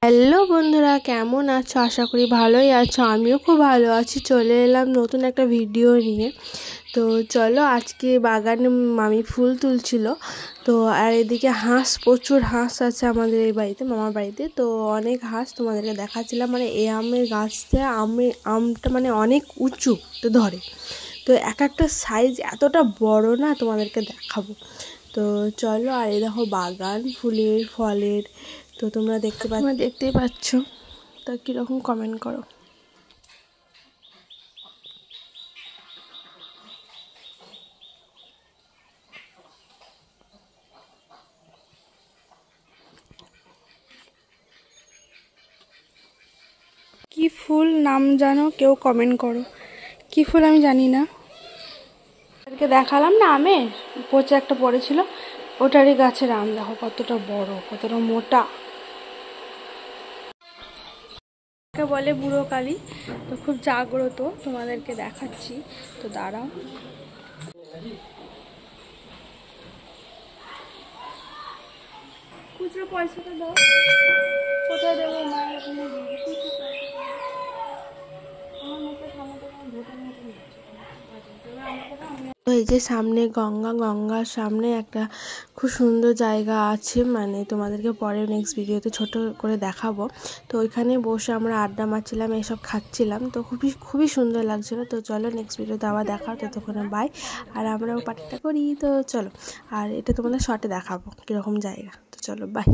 Hello বন্ধুরা, কেমন আছো? আশা করি ভালোই আছো। আমিও খুব ভালো আছি। চলে এলাম নতুন একটা ভিডিও নিয়ে। তো চলো, আজকে বাগানে মামি ফুল তুলছিল। তো আর এদিকে প্রচুর হাঁস আছে আমাদের এই বাড়িতে, মামার বাড়িতে। তো অনেক হাঁস তোমাদেরকে দেখাচ্ছিলাম। মানে এই আমের গাছটা আমটা মানে অনেক উঁচু তো ধরে। তো এক একটা সাইজ এতটা বড় না, তোমাদেরকে দেখাবো। তো চলো, আর এই দেখো বাগান ফুলের ফলের। তো তোমরা দেখতেই পাচ্ছ। তা কীরকম কমেন্ট করো। কি ফুল নাম জানো? কেউ কমেন্ট করো। কি ফুল আমি জানি না। ওদেরকে দেখালাম না আমের পচে একটা পড়েছিল, ওটারই গাছের আম। দেখো কতটা বড়, কতটা মোটা। বলে বুড়ো কালী। তো খুব জাগ্রত, তোমাদেরকে দেখাচ্ছি। তো দাঁড়াও, খুচরো পয়সাটা দাও। কোথায় দেবো মায়ের? আমার মুখে সামনে ভোটার মতন তো এই যে সামনে গঙ্গার সামনে একটা খুব সুন্দর জায়গা আছে, মানে তোমাদেরকে পরে নেক্সট ভিডিওতে ছোট করে দেখাবো। তো ওইখানে বসে আমরা আড্ডা মারছিলাম, এসব খাচ্ছিলাম। তো খুবই সুন্দর লাগছিল। তো চলো, নেক্সট ভিডিওতে আবার দেখাও। ততক্ষণে বাই। আর আমরাও পার্টিটা করি। তো চলো, আর এটা তোমাদের শর্টে দেখাবো কীরকম জায়গা। তো চলো, বাই।